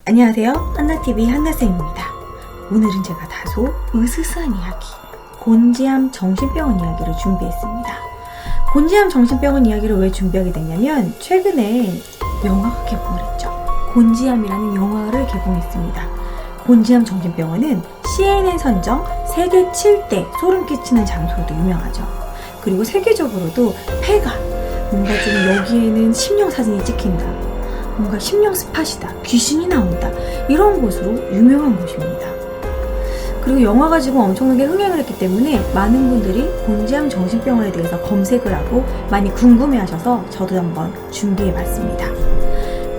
안녕하세요. 한나TV 한나쌤입니다. 오늘은 제가 다소 으스스한 이야기, 곤지암 정신병원 이야기를 준비했습니다. 곤지암 정신병원 이야기를 왜 준비하게 됐냐면 최근에 영화가 개봉을 했죠. 곤지암이라는 영화를 개봉했습니다. 곤지암 정신병원은 CNN 선정 세계 7대 소름 끼치는 장소로도 유명하죠. 그리고 세계적으로도 폐가, 뭔가 좀 여기에는 심령 사진이 찍힌다, 뭔가 심령 스팟이다, 귀신이 나온다, 이런 곳으로 유명한 곳입니다. 그리고 영화가 지금 엄청나게 흥행을 했기 때문에 많은 분들이 곤지암 정신병원에 대해서 검색을 하고 많이 궁금해하셔서 저도 한번 준비해봤습니다.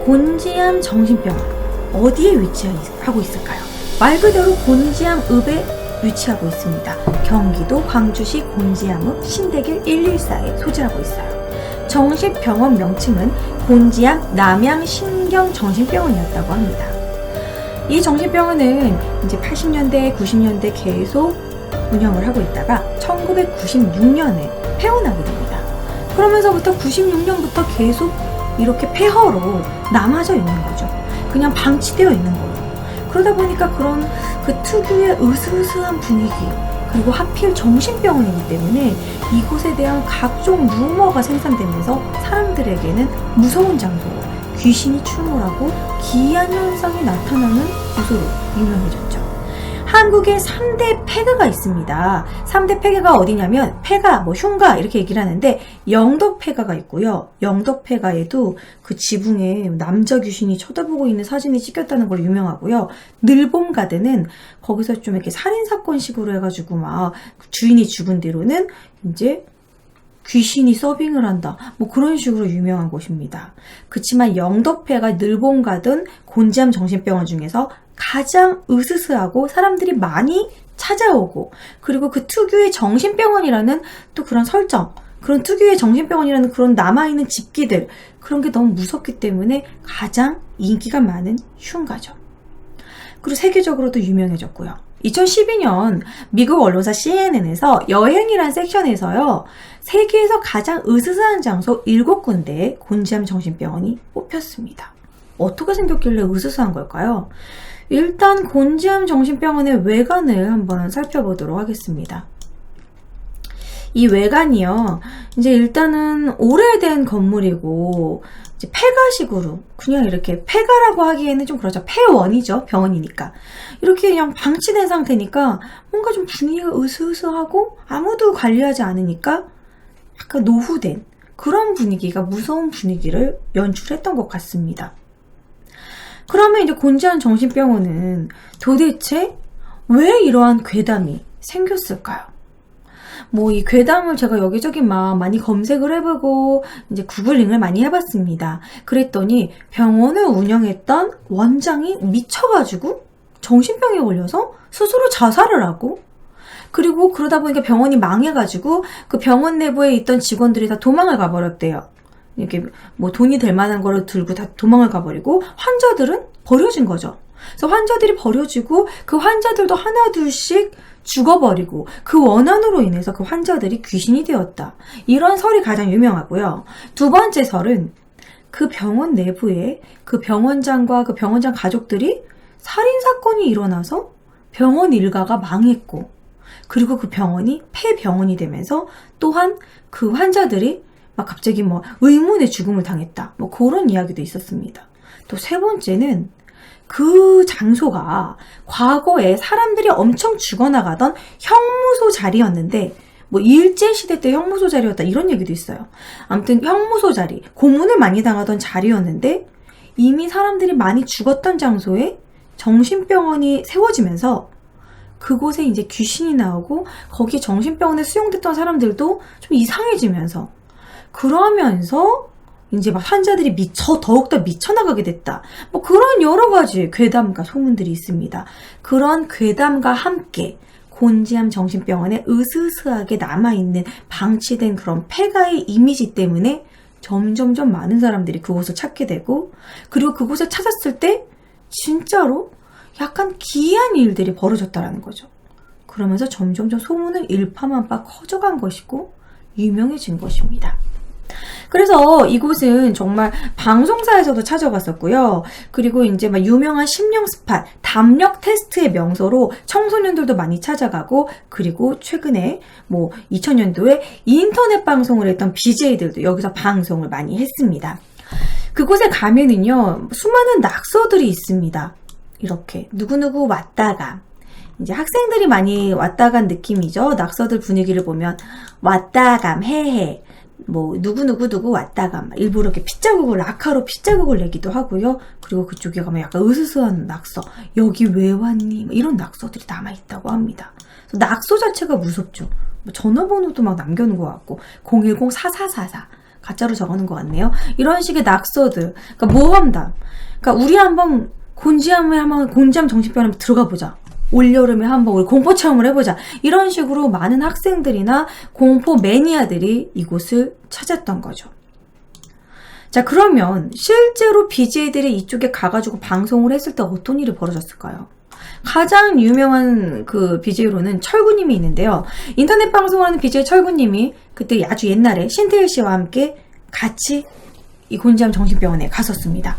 곤지암 정신병원 어디에 위치하고 있을까요? 말 그대로 곤지암읍에 위치하고 있습니다. 경기도 광주시 곤지암읍 신대길 114에 소재하고 있어요. 정신병원 명칭은 곤지암 남양신경정신병원이었다고 합니다. 이 정신병원은 이제 80년대, 90년대 계속 운영을 하고 있다가 1996년에 폐원하게 됩니다. 그러면서부터 96년부터 계속 이렇게 폐허로 남아져 있는 거죠. 그냥 방치되어 있는 거예요. 그러다 보니까 그런 그 특유의 으스스한 분위기, 그리고 하필 정신병원이기 때문에 이곳에 대한 각종 루머가 생산되면서 사람들에게는 무서운 장소로, 귀신이 출몰하고 기이한 현상이 나타나는 곳으로 유명해졌죠. 한국에 3대 폐가가 있습니다. 3대 폐가가 어디냐면 폐가, 흉가 이렇게 얘기를 하는데 영덕폐가가 있고요. 영덕폐가에도 그 지붕에 남자 귀신이 쳐다보고 있는 사진이 찍혔다는 걸로 유명하고요. 늘봄가드는 거기서 좀 이렇게 살인사건식으로 해가지고 막 주인이 죽은 뒤로는 이제 귀신이 서빙을 한다, 그런 식으로 유명한 곳입니다. 그치만 영덕폐가 늘봄가든 곤지암 정신병원 중에서 가장 으스스하고 사람들이 많이 찾아오고, 그리고 그 특유의 정신병원이라는 또 그런 설정, 그런 특유의 정신병원이라는 그런 남아있는 집기들, 그런 게 너무 무섭기 때문에 가장 인기가 많은 흉가죠. 그리고 세계적으로도 유명해졌고요. 2012년 미국 언론사 CNN에서 여행이란 섹션에서요, 세계에서 가장 으스스한 장소 7군데의 곤지암 정신병원이 뽑혔습니다. 어떻게 생겼길래 으스스한 걸까요? 일단 곤지암 정신병원의 외관을 한번 살펴보도록 하겠습니다. 이 외관이요, 이제 일단은 오래된 건물이고, 이제 폐가식으로, 그냥 이렇게 폐가라고 하기에는 좀 그렇죠. 폐원이죠. 병원이니까. 이렇게 그냥 방치된 상태니까 뭔가 좀 분위기가 으스스하고 아무도 관리하지 않으니까 약간 노후된 그런 분위기가, 무서운 분위기를 연출했던 것 같습니다. 그러면 이제 곤지암 정신병원은 도대체 왜 이러한 괴담이 생겼을까요? 이 괴담을 제가 여기저기 많이 검색을 해보고 이제 구글링을 많이 해봤습니다. 그랬더니 병원을 운영했던 원장이 미쳐가지고 정신병에 걸려서 스스로 자살을 하고, 그리고 그러다 보니까 병원이 망해가지고 그 병원 내부에 있던 직원들이 다 도망을 가버렸대요. 이렇게 돈이 될 만한 거를 들고 다 도망을 가버리고 환자들은 버려진 거죠. 그래서 환자들이 버려지고 그 환자들도 하나 둘씩 죽어버리고 그 원한으로 인해서 그 환자들이 귀신이 되었다, 이런 설이 가장 유명하고요. 두 번째 설은 그 병원 내부에 그 병원장과 그 병원장 가족들이 살인사건이 일어나서 병원 일가가 망했고, 그리고 그 병원이 폐병원이 되면서 또한 그 환자들이 갑자기 의문의 죽음을 당했다, 그런 이야기도 있었습니다. 또 세 번째는 그 장소가 과거에 사람들이 엄청 죽어나가던 형무소 자리였는데, 일제시대 때 형무소 자리였다, 이런 얘기도 있어요. 아무튼 형무소 자리, 고문을 많이 당하던 자리였는데 이미 사람들이 많이 죽었던 장소에 정신병원이 세워지면서 그곳에 이제 귀신이 나오고 거기 정신병원에 수용됐던 사람들도 좀 이상해지면서, 그러면서 이제 환자들이 더욱더 미쳐나가게 됐다, 그런 여러 가지 괴담과 소문들이 있습니다. 그런 괴담과 함께 곤지암 정신병원에 으스스하게 남아있는 방치된 그런 폐가의 이미지 때문에 점점점 많은 사람들이 그곳을 찾게 되고, 그리고 그곳을 찾았을 때 진짜로 약간 기이한 일들이 벌어졌다라는 거죠. 그러면서 점점점 소문은 일파만파 커져간 것이고 유명해진 것입니다. 그래서 이곳은 정말 방송사에서도 찾아갔었고요. 그리고 이제 막 유명한 심령 스팟, 담력 테스트의 명소로 청소년들도 많이 찾아가고, 그리고 최근에 뭐 2000년도에 인터넷 방송을 했던 BJ들도 여기서 방송을 많이 했습니다. 그곳에 가면은요, 수많은 낙서들이 있습니다. 이렇게 누구누구 왔다가, 이제 학생들이 많이 왔다 간 느낌이죠. 낙서들 분위기를 보면 왔다감, 해해, 뭐 누구 왔다가 막 일부러 이렇게 핏자국을 라카로 핏자국을 내기도 하고요. 그리고 그쪽에 가면 약간 으스스한 낙서, 여기 왜 왔니? 이런 낙서들이 남아 있다고 합니다. 낙서 자체가 무섭죠. 뭐 전화번호도 막 남겨놓은 것 같고 010-4444 가짜로 적어놓은 것 같네요. 이런 식의 낙서들, 그러니까 모험담. 그러니까 우리 한번 곤지암 정신병원에 들어가 보자. 올여름에 한번 우리 공포 체험을 해보자. 이런 식으로 많은 학생들이나 공포 매니아들이 이곳을 찾았던 거죠. 자, 그러면 실제로 BJ들이 이쪽에 가가지고 방송을 했을 때 어떤 일이 벌어졌을까요? 가장 유명한 그 BJ로는 철구님이 있는데요. 인터넷 방송을 하는 BJ 철구님이 그때 아주 옛날에 신태일 씨와 함께 같이 이 곤지암 정신병원에 갔었습니다.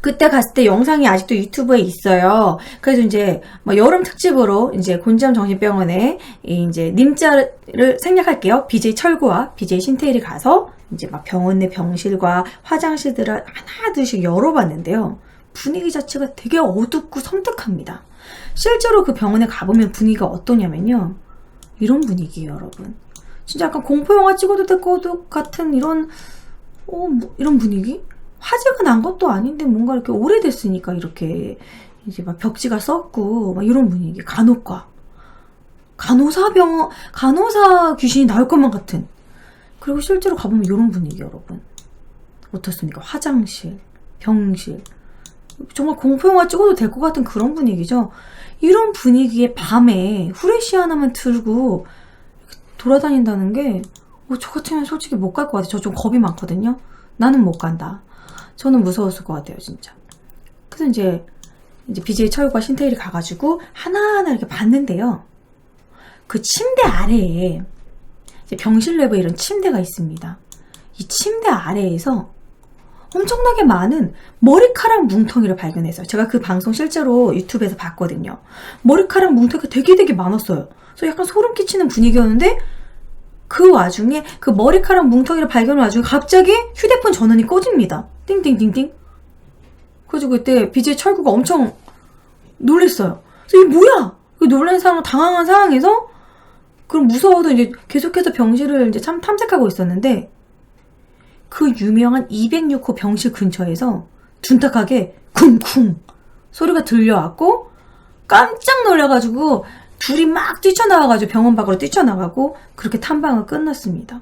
그때 갔을 때 영상이 아직도 유튜브에 있어요. 그래서 이제 뭐 여름 특집으로 이제 곤지암 정신병원에 이제 님자를 생략할게요. BJ 철구와 BJ 신태일이 가서 이제 막 병원 내 병실과 화장실들을 하나둘씩 열어봤는데요. 분위기 자체가 되게 어둡고 섬뜩합니다. 실제로 그 병원에 가보면 분위기가 어떠냐면요. 이런 분위기예요, 여러분. 진짜 약간 공포영화 찍어도 될 것 같은 이런 이런 분위기? 화재가 난 것도 아닌데 뭔가 이렇게 오래됐으니까 이렇게 이제 막 벽지가 썩고 막 이런 분위기. 간호과, 간호사 귀신이 나올 것만 같은. 그리고 실제로 가보면 이런 분위기, 여러분. 어떻습니까? 화장실, 병실. 정말 공포영화 찍어도 될 것 같은 그런 분위기죠. 이런 분위기에 밤에 후레쉬 하나만 틀고 돌아다닌다는 게 저 같으면 솔직히 못 갈 것 같아요. 저 좀 겁이 많거든요. 나는 못 간다. 저는 무서웠을 것 같아요, 진짜. 그래서 이제 BJ 철과 신태일이 가가지고 하나하나 이렇게 봤는데요. 그 침대 아래에 이제 병실 내부에 이런 침대가 있습니다. 이 침대 아래에서 엄청나게 많은 머리카락 뭉텅이를 발견했어요. 제가 그 방송 실제로 유튜브에서 봤거든요. 머리카락 뭉텅이가 되게 많았어요. 그래서 약간 소름 끼치는 분위기였는데 그 와중에 그 머리카락 뭉텅이를 발견한 와중에 갑자기 휴대폰 전원이 꺼집니다. 띵띵띵띵. 그래서 그때 BJ 철구가 엄청 놀랬어요. 그래서 이게 뭐야? 놀란 상황, 당황한 상황에서 그럼 무서워도 이제 계속해서 병실을 이제 참 탐색하고 있었는데 그 유명한 206호 병실 근처에서 둔탁하게 쿵쿵 소리가 들려왔고 깜짝 놀라가지고 둘이 막 뛰쳐나와가지고 병원 밖으로 뛰쳐나가고 그렇게 탐방은 끝났습니다.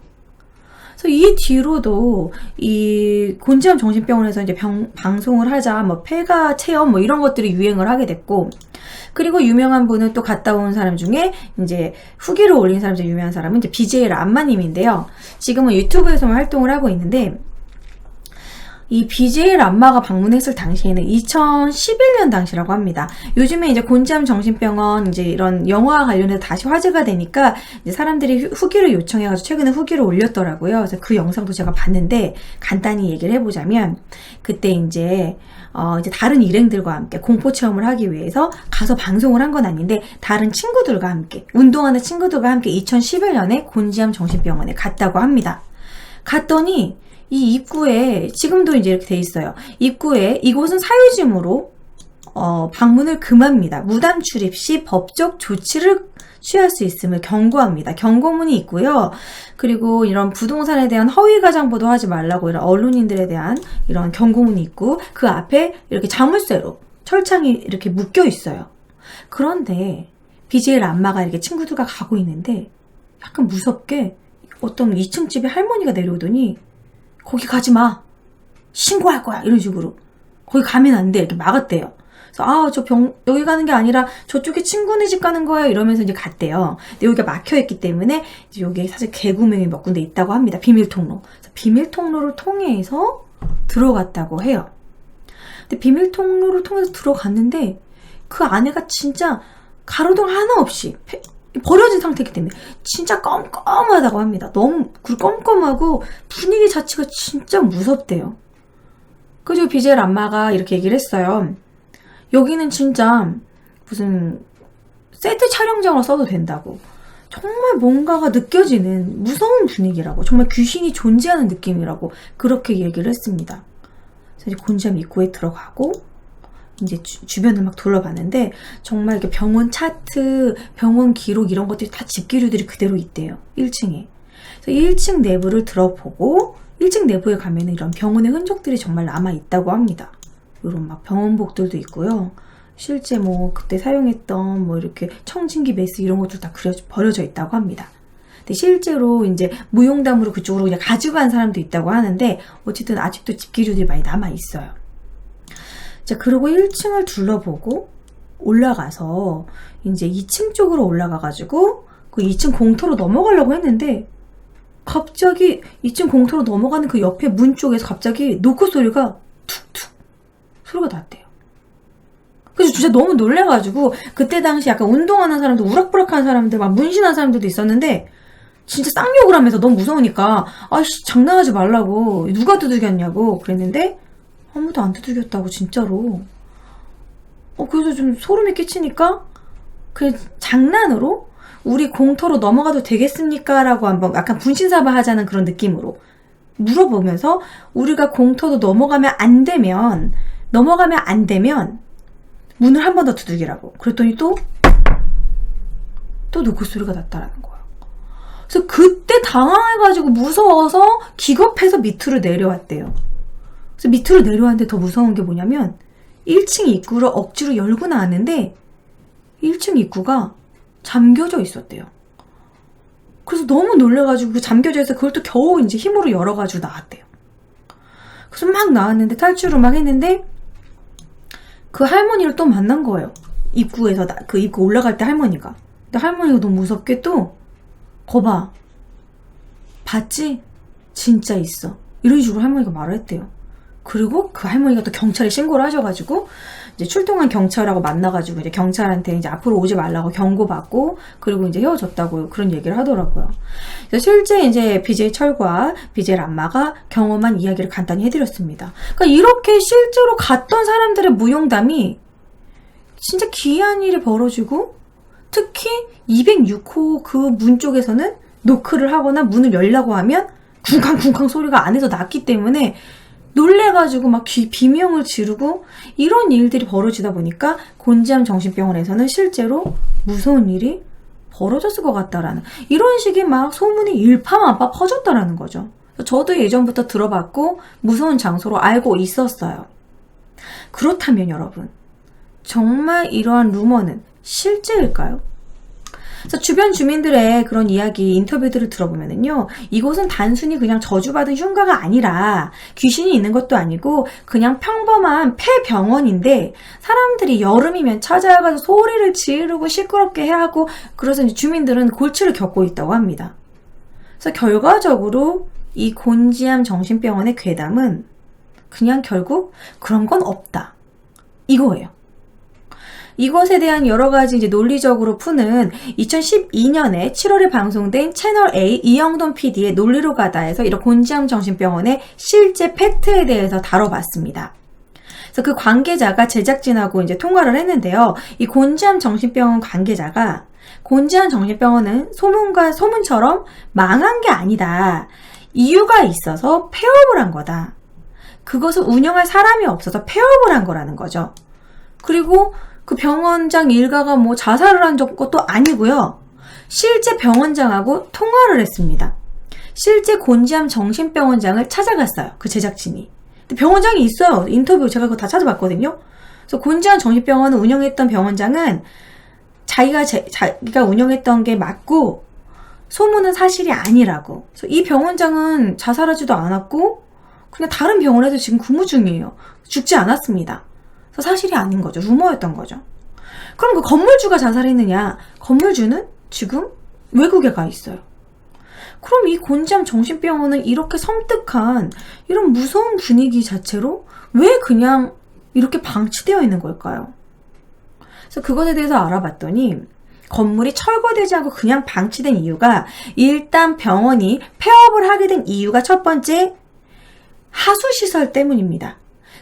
그래서 이 뒤로도 이 곤지암 정신병원에서 이제 방송을 하자 뭐 폐가 체험 뭐 이런 것들이 유행을 하게 됐고 그리고 유명한 분은 또 갔다 온 사람 중에 이제 후기를 올린 사람 중에 유명한 사람은 이제 BJ 람마님인데요. 지금은 유튜브에서만 활동을 하고 있는데 이 BJ 람마가 방문했을 당시에는 2011년 당시라고 합니다. 요즘에 이제 곤지암 정신병원 이제 이런 영화와 관련해서 다시 화제가 되니까 이제 사람들이 후기를 요청해가지고 최근에 후기를 올렸더라고요. 그래서 그 영상도 제가 봤는데 간단히 얘기를 해보자면 그때 이제 다른 일행들과 함께 공포 체험을 하기 위해서 가서 방송을 한 건 아닌데 다른 친구들과 함께 운동하는 친구들과 함께 2011년에 곤지암 정신병원에 갔다고 합니다. 갔더니 이 입구에 지금도 이제 이렇게 돼 있어요. 입구에 이곳은 사유지무로 방문을 금합니다. 무단 출입 시 법적 조치를 취할 수 있음을 경고합니다. 경고문이 있고요. 그리고 이런 부동산에 대한 허위 가장 보도하지 말라고 이런 언론인들에 대한 이런 경고문이 있고 그 앞에 이렇게 자물쇠로 철창이 이렇게 묶여 있어요. 그런데 BJ 람마가 이렇게 친구들과 가고 있는데 약간 무섭게 어떤 2층 집에 할머니가 내려오더니 거기 가지 마. 신고할 거야. 이런 식으로. 거기 가면 안 돼. 이렇게 막았대요. 그래서 여기 가는 게 아니라 저쪽에 친구네 집 가는 거예요. 이러면서 이제 갔대요. 근데 여기가 막혀있기 때문에 이제 여기에 사실 개구멍이 몇 군데 있다고 합니다. 비밀 통로. 비밀 통로를 통해서 들어갔다고 해요. 근데 비밀 통로를 통해서 들어갔는데 그 안에가 진짜 가로등 하나 없이 버려진 상태이기 때문에 진짜 껌껌하다고 합니다. 너무 껌껌하고 분위기 자체가 진짜 무섭대요. 그리고 BJ 람마가 이렇게 얘기를 했어요. 여기는 진짜 무슨 세트 촬영장으로 써도 된다고. 정말 뭔가가 느껴지는 무서운 분위기라고, 정말 귀신이 존재하는 느낌이라고 그렇게 얘기를 했습니다. 그래서 이제 곤지암 입구에 들어가고 이제 주변을 막 둘러봤는데 정말 이렇게 병원 차트, 병원 기록 이런 것들이 다 집기류들이 그대로 있대요. 1층에. 그래서 1층 내부를 들어보고 1층 내부에 가면은 이런 병원의 흔적들이 정말 남아 있다고 합니다. 이런 막 병원복들도 있고요. 실제 뭐 그때 사용했던 뭐 이렇게 청진기 메스 이런 것들 다 버려져 있다고 합니다. 근데 실제로 이제 무용담으로 그쪽으로 그냥 가져간 사람도 있다고 하는데 어쨌든 아직도 집기류들이 많이 남아 있어요. 자, 그리고 1층을 둘러보고 올라가서 이제 2층 쪽으로 올라가가지고 그 2층 공터로 넘어가려고 했는데 갑자기 2층 공터로 넘어가는 그 옆에 문 쪽에서 갑자기 노크 소리가 툭툭 소리가 났대요. 그래서 진짜 너무 놀래가지고 그때 당시 약간 운동하는 사람들, 우락부락하는 사람들, 막 문신한 사람들도 있었는데 진짜 쌍욕을 하면서 너무 무서우니까 아이씨 장난하지 말라고, 누가 두들겼냐고 그랬는데 아무도 안 두들겼다고 진짜로. 그래서 좀 소름이 끼치니까 그냥 장난으로 우리 공터로 넘어가도 되겠습니까? 라고 한번 약간 분신사바 하자는 그런 느낌으로 물어보면서 우리가 공터도 넘어가면 안 되면 문을 한 번 더 두들기라고. 그랬더니 또 노크 소리가 났다라는 거예요. 그래서 그때 당황해가지고 무서워서 기겁해서 밑으로 내려왔대요. 그래서 밑으로 내려왔는데 더 무서운 게 뭐냐면 1층 입구를 억지로 열고 나왔는데 1층 입구가 잠겨져 있었대요. 그래서 너무 놀래가지고 그 잠겨져 있어 그걸 또 겨우 이제 힘으로 열어가지고 나왔대요. 그래서 막 나왔는데 탈출을 막 했는데 그 할머니를 또 만난 거예요. 입구에서 그 입구 올라갈 때 할머니가. 근데 할머니가 너무 무섭게 또 거봐 봤지? 진짜 있어. 이런 식으로 할머니가 말을 했대요. 그리고 그 할머니가 또 경찰에 신고를 하셔가지고 이제 출동한 경찰하고 만나가지고 이제 경찰한테 이제 앞으로 오지 말라고 경고받고 그리고 이제 헤어졌다고 그런 얘기를 하더라고요. 그래서 실제 이제 BJ 철과 BJ 람마가 경험한 이야기를 간단히 해드렸습니다. 그러니까 이렇게 실제로 갔던 사람들의 무용담이 진짜 기이한 일이 벌어지고 특히 206호 그 문 쪽에서는 노크를 하거나 문을 열려고 하면 쿵쾅쿵쾅 소리가 안에서 났기 때문에 놀래가지고 막 비명을 지르고 이런 일들이 벌어지다 보니까 곤지암 정신병원에서는 실제로 무서운 일이 벌어졌을 것 같다라는 이런 식의 막 소문이 일파만파 퍼졌다라는 거죠. 저도 예전부터 들어봤고 무서운 장소로 알고 있었어요. 그렇다면 여러분 정말 이러한 루머는 실제일까요? 그래서 주변 주민들의 그런 이야기, 인터뷰들을 들어보면은요, 이곳은 단순히 그냥 저주받은 흉가가 아니라 귀신이 있는 것도 아니고 그냥 평범한 폐병원인데 사람들이 여름이면 찾아가서 소리를 지르고 시끄럽게 해야 하고 그래서 이제 주민들은 골치를 겪고 있다고 합니다. 그래서 결과적으로 이 곤지암 정신병원의 괴담은 그냥 결국 그런 건 없다. 이거예요. 이것에 대한 여러 가지 이제 논리적으로 푸는 2012년에 7월에 방송된 채널A 이영돈 PD의 논리로 가다에서 이런 곤지암 정신병원의 실제 팩트에 대해서 다뤄봤습니다. 그래서 그 관계자가 제작진하고 이제 통화를 했는데요. 이 곤지암 정신병원 관계자가 곤지암 정신병원은 소문처럼 망한 게 아니다. 이유가 있어서 폐업을 한 거다. 그것을 운영할 사람이 없어서 폐업을 한 거라는 거죠. 그리고 그 병원장 일가가 뭐 자살을 한 것도 아니고요. 실제 병원장하고 통화를 했습니다. 실제 곤지암 정신병원장을 찾아갔어요. 그 제작진이. 근데 병원장이 있어요. 인터뷰 제가 그거 다 찾아봤거든요. 그래서 곤지암 정신병원을 운영했던 병원장은 자기가 운영했던 게 맞고 소문은 사실이 아니라고. 그래서 이 병원장은 자살하지도 않았고 그냥 다른 병원에서 지금 근무 중이에요. 죽지 않았습니다. 그래서 사실이 아닌 거죠. 루머였던 거죠. 그럼 그 건물주가 자살했느냐? 건물주는 지금 외국에 가 있어요. 그럼 이 곤지암 정신병원은 이렇게 섬뜩한 이런 무서운 분위기 자체로 왜 그냥 이렇게 방치되어 있는 걸까요? 그래서 그것에 대해서 알아봤더니 건물이 철거되지 않고 그냥 방치된 이유가 일단 병원이 폐업을 하게 된 이유가 첫 번째 하수시설 때문입니다.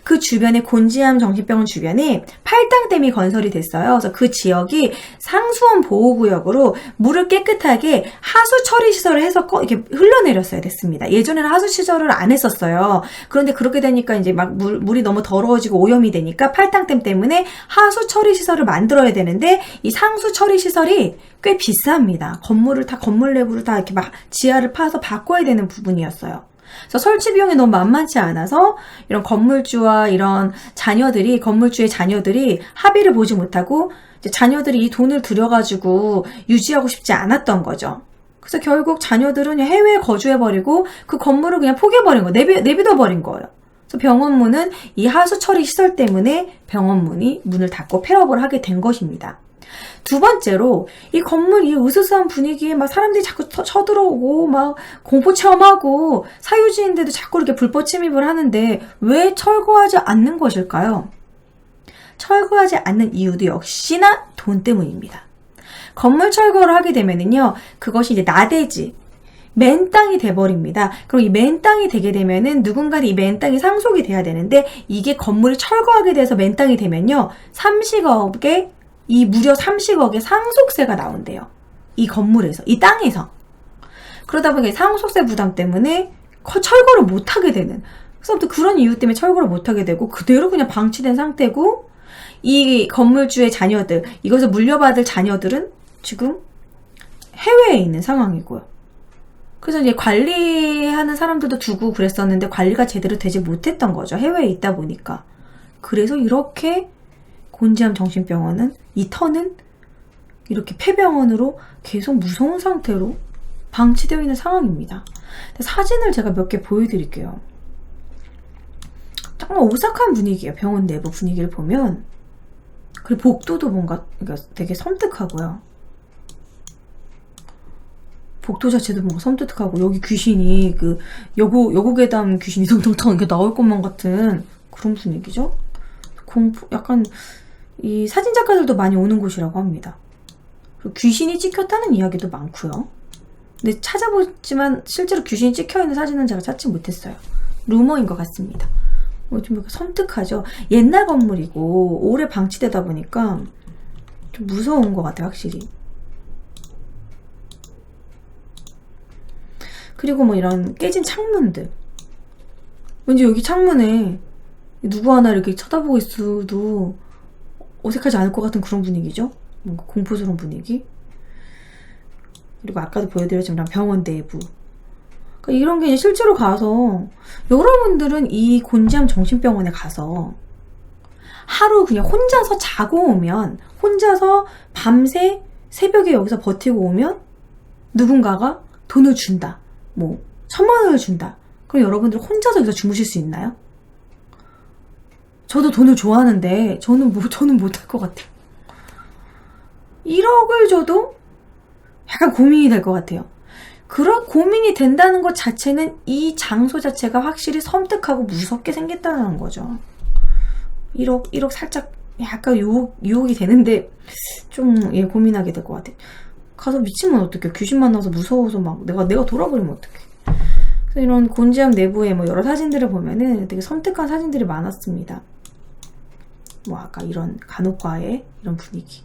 그 주변에 곤지암 정신병원 주변에 팔당댐이 건설이 됐어요. 그래서 그 지역이 상수원 보호구역으로 물을 깨끗하게 하수 처리 시설을 해서 이렇게 흘러내렸어야 됐습니다. 예전에는 하수 시설을 안 했었어요. 그런데 그렇게 되니까 이제 막 물이 너무 더러워지고 오염이 되니까 팔당댐 때문에 하수 처리 시설을 만들어야 되는데 이 상수 처리 시설이 꽤 비쌉니다. 건물 내부를 다 이렇게 막 지하를 파서 바꿔야 되는 부분이었어요. 그래서 설치 비용이 너무 만만치 않아서 이런 건물주의 자녀들이 합의를 보지 못하고 이제 자녀들이 이 돈을 들여가지고 유지하고 싶지 않았던 거죠. 그래서 결국 자녀들은 해외에 거주해버리고 그 건물을 그냥 포기해버린 거예요. 내비둬버린 거예요. 그래서 병원문은 이 하수 처리 시설 때문에 병원문이 문을 닫고 폐업을 하게 된 것입니다. 두 번째로 이 건물 이 으스스한 분위기에 막 사람들이 자꾸 쳐들어오고 막 공포 체험하고 사유지인데도 자꾸 이렇게 불법 침입을 하는데 왜 철거하지 않는 것일까요? 철거하지 않는 이유도 역시나 돈 때문입니다. 건물 철거를 하게 되면은요, 그것이 이제 나대지, 맨 땅이 돼버립니다. 그럼 이 맨 땅이 되게 되면은 누군가 이 맨 땅이 상속이 돼야 되는데 이게 건물이 철거하게 돼서 맨 땅이 되면요, 무려 30억의 상속세가 나온대요. 이 건물에서, 이 땅에서. 그러다 보니까 상속세 부담 때문에 철거를 못하게 되는. 그래서 또 그런 이유 때문에 철거를 못하게 되고 그대로 그냥 방치된 상태고 이 건물주의 자녀들, 이것을 물려받을 자녀들은 지금 해외에 있는 상황이고요. 그래서 이제 관리하는 사람들도 두고 그랬었는데 관리가 제대로 되지 못했던 거죠. 해외에 있다 보니까. 그래서 이렇게 곤지암 정신병원은 이 터는 이렇게 폐병원으로 계속 무서운 상태로 방치되어 있는 상황입니다. 사진을 제가 몇 개 보여드릴게요. 정말 오싹한 분위기예요. 병원 내부 분위기를 보면. 그리고 복도도 뭔가 되게 섬뜩하고요. 복도 자체도 뭔가 섬뜩하고 여기 귀신이 그 여고괴담 귀신이 덩텅텅 이렇게 나올 것만 같은 그런 분위기죠. 약간 이 사진작가들도 많이 오는 곳이라고 합니다. 그리고 귀신이 찍혔다는 이야기도 많고요. 근데 찾아보지만 실제로 귀신이 찍혀있는 사진은 제가 찾지 못했어요. 루머인 것 같습니다. 좀 섬뜩하죠. 옛날 건물이고 오래 방치되다 보니까 좀 무서운 것 같아요. 확실히. 그리고 뭐 이런 깨진 창문들. 왠지 여기 창문에 누구 하나 이렇게 쳐다보고 있어도 어색하지 않을 것 같은 그런 분위기죠. 뭔가 공포스러운 분위기. 그리고 아까도 보여드렸지만 병원 내부. 그러니까 이런 게 이제 실제로 가서 여러분들은 이 곤지암 정신병원에 가서 하루 그냥 혼자서 자고 오면, 혼자서 밤새 새벽에 여기서 버티고 오면 누군가가 돈을 준다. 뭐 1000만 원을 준다. 그럼 여러분들 혼자서 여기서 주무실 수 있나요? 저도 돈을 좋아하는데 저는 못할 것 같아요. 1억을 줘도 약간 고민이 될 것 같아요. 그런 고민이 된다는 것 자체는 이 장소 자체가 확실히 섬뜩하고 무섭게 생겼다는 거죠. 1억 살짝 약간 유혹이 되는데 좀 고민하게 될 것 같아요. 가서 미치면 어떡해. 귀신 만나서 무서워서 막 내가 돌아버리면 어떡해. 그래서 이런 곤지암 내부에 뭐 여러 사진들을 보면은 되게 섬뜩한 사진들이 많았습니다. 뭐 아까 이런 간호과의 이런 분위기.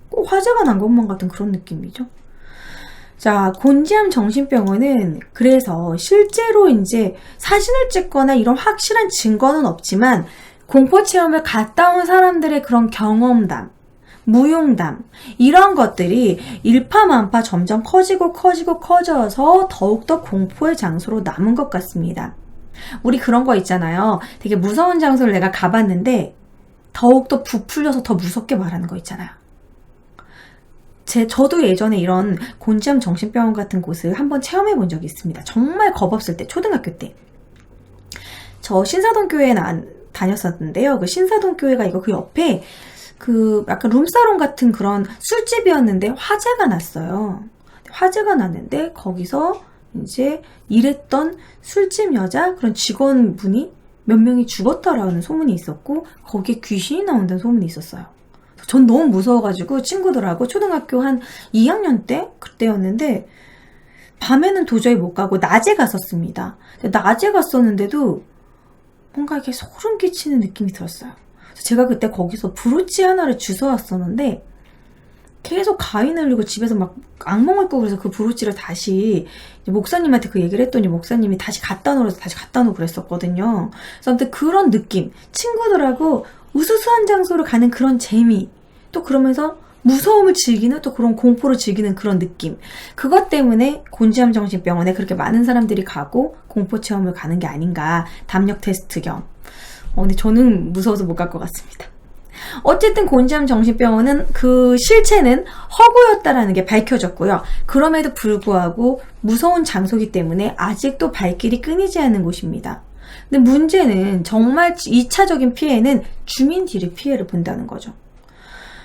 꼭 화재가 난 것만 같은 그런 느낌이죠. 자, 곤지암 정신병원은 그래서 실제로 이제 사진을 찍거나 이런 확실한 증거는 없지만 공포체험을 갔다 온 사람들의 그런 경험담, 무용담 이런 것들이 일파만파 점점 커져서 더욱더 공포의 장소로 남은 것 같습니다. 우리 그런 거 있잖아요. 되게 무서운 장소를 내가 가봤는데 더욱더 부풀려서 더 무섭게 말하는 거 있잖아요. 저도 예전에 이런 곤지암 정신병원 같은 곳을 한번 체험해 본 적이 있습니다. 정말 겁없을 때, 초등학교 때. 저 신사동 교회에 다녔었는데요. 그 신사동 교회가 그 옆에 그 약간 룸사롱 같은 그런 술집이었는데 화재가 났어요. 화재가 났는데 거기서 이제 일했던 술집 여자 그런 직원분이 몇 명이 죽었다라는 소문이 있었고 거기에 귀신이 나온다는 소문이 있었어요. 전 너무 무서워가지고 친구들하고 초등학교 한 2학년 때 그때였는데 밤에는 도저히 못 가고 낮에 갔었습니다. 낮에 갔었는데도 뭔가 이렇게 소름 끼치는 느낌이 들었어요. 제가 그때 거기서 브로치 하나를 주워왔었는데 계속 가위 늘리고 집에서 막 악몽을 꾸고 그래서 그 브로치를 다시 목사님한테 그 얘기를 했더니 목사님이 다시 갖다 놓으라서 다시 갖다 놓고 그랬었거든요. 그래서 아무튼 그런 느낌, 친구들하고 우수수한 장소를 가는 그런 재미, 또 그러면서 무서움을 즐기는 또 그런 공포를 즐기는 그런 느낌, 그것 때문에 곤지암 정신병원에 그렇게 많은 사람들이 가고 공포 체험을 가는 게 아닌가, 담력 테스트 겸. 근데 저는 무서워서 못 갈 것 같습니다. 어쨌든 곤지암 정신병원은 그 실체는 허구였다라는 게 밝혀졌고요. 그럼에도 불구하고 무서운 장소이기 때문에 아직도 발길이 끊이지 않는 곳입니다. 근데 문제는 정말 2차적인 피해는 주민들이 피해를 본다는 거죠.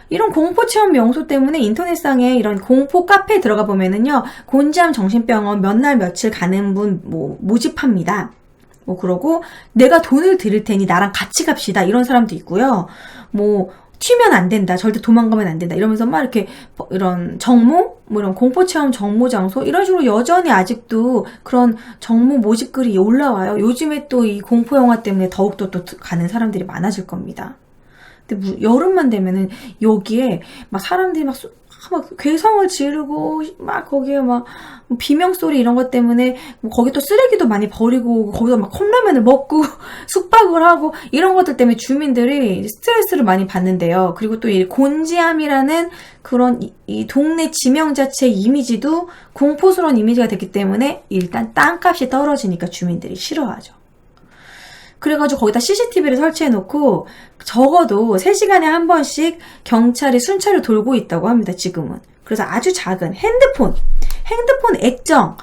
이런 공포체험 명소 때문에 인터넷상에 이런 공포 카페에 들어가 보면은요, 곤지암 정신병원 몇 날 며칠 가는 분 모집합니다. 그러고 내가 돈을 드릴 테니 나랑 같이 갑시다, 이런 사람도 있고요. 튀면 안 된다, 절대 도망가면 안 된다, 이러면서 막 이렇게 이런 정모, 이런 공포체험 정모 장소, 이런 식으로 여전히 아직도 그런 정모 모집글이 올라와요. 요즘에 또 이 공포영화 때문에 더욱더 또 가는 사람들이 많아질 겁니다. 근데 여름만 되면은 여기에 막 사람들이 막 괴성을 지르고 막 거기에 막 비명소리 이런 것 때문에 거기 또 쓰레기도 많이 버리고 거기서 막 컵라면을 먹고 숙박을 하고 이런 것들 때문에 주민들이 스트레스를 많이 받는데요. 그리고 또 이 곤지암이라는 그런 이 동네 지명 자체의 이미지도 공포스러운 이미지가 됐기 때문에 일단 땅값이 떨어지니까 주민들이 싫어하죠. 그래가지고 거기다 CCTV를 설치해놓고 적어도 3시간에 한 번씩 경찰이 순찰을 돌고 있다고 합니다, 지금은. 그래서 아주 작은 핸드폰 액정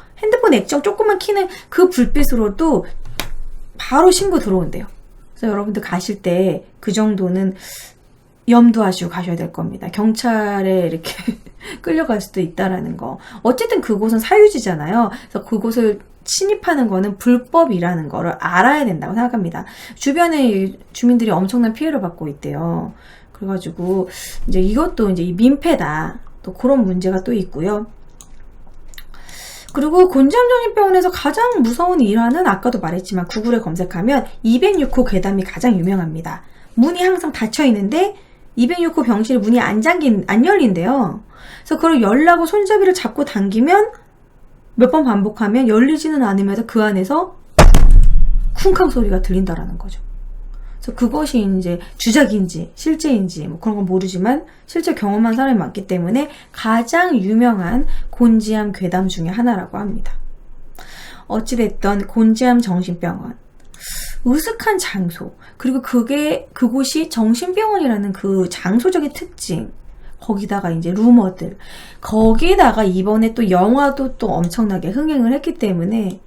조금만 켜는 그 불빛으로도 바로 신고 들어온대요. 그래서 여러분들 가실 때 그 정도는 염두하시고 가셔야 될 겁니다. 경찰에 이렇게 끌려갈 수도 있다라는 거. 어쨌든 그곳은 사유지잖아요. 그래서 그곳을 침입하는 거는 불법이라는 거를 알아야 된다고 생각합니다. 주변에 주민들이 엄청난 피해를 받고 있대요. 그래가지고 이제 이것도 이제 민폐다, 또 그런 문제가 또 있고요. 그리고 곤지암 정신병원에서 가장 무서운 일화는 아까도 말했지만 구글에 검색하면 206호 괴담이 가장 유명합니다. 문이 항상 닫혀 있는데 206호 병실 문이 안 열린대요. 그래서 그걸 열라고 손잡이를 잡고 당기면 몇 번 반복하면 열리지는 않으면서 그 안에서 쿵쾅 소리가 들린다라는 거죠. 그래서 그것이 이제 주작인지 실제인지 그런 건 모르지만 실제 경험한 사람이 많기 때문에 가장 유명한 곤지암 괴담 중에 하나라고 합니다. 어찌됐던 곤지암 정신병원, 으슥한 장소, 그리고 그곳이 정신병원이라는 그 장소적인 특징, 거기다가 이제 루머들, 거기다가 이번에 또 영화도 또 엄청나게 흥행을 했기 때문에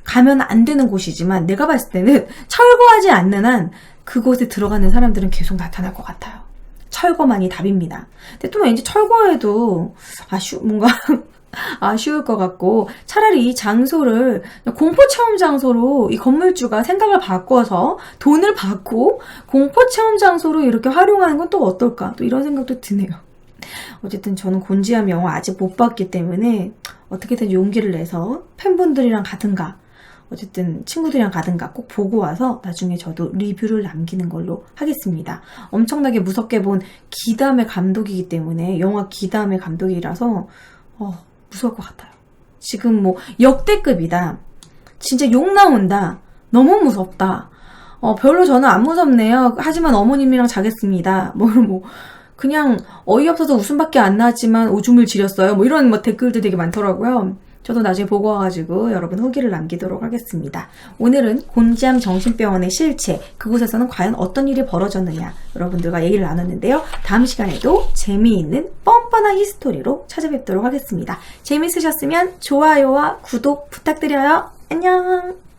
가면 안 되는 곳이지만 내가 봤을 때는 철거하지 않는 한 그곳에 들어가는 사람들은 계속 나타날 것 같아요. 철거만이 답입니다. 근데 또 왠지 철거해도 뭔가 아쉬울 것 같고, 차라리 이 장소를 공포체험 장소로 이 건물주가 생각을 바꿔서 돈을 받고 공포체험 장소로 이렇게 활용하는 건 또 어떨까, 또 이런 생각도 드네요. 어쨌든 저는 곤지암 영화 아직 못 봤기 때문에 어떻게든 용기를 내서 팬분들이랑 가든가 어쨌든 친구들이랑 가든가 꼭 보고 와서 나중에 저도 리뷰를 남기는 걸로 하겠습니다. 엄청나게 무섭게 본 기담의 감독이기 때문에, 영화 기담의 감독이라서 무서울 것 같아요. 지금 역대급이다, 진짜 욕 나온다, 너무 무섭다, 별로 저는 안 무섭네요, 하지만 어머님이랑 자겠습니다, 그냥 어이없어서 웃음밖에 안 나왔지만 오줌을 지렸어요, 이런 댓글들 되게 많더라고요. 저도 나중에 보고 와가지고 여러분 후기를 남기도록 하겠습니다. 오늘은 곤지암 정신병원의 실체, 그곳에서는 과연 어떤 일이 벌어졌느냐 여러분들과 얘기를 나눴는데요. 다음 시간에도 재미있는 뻔뻔한 히스토리로 찾아뵙도록 하겠습니다. 재밌으셨으면 좋아요와 구독 부탁드려요. 안녕.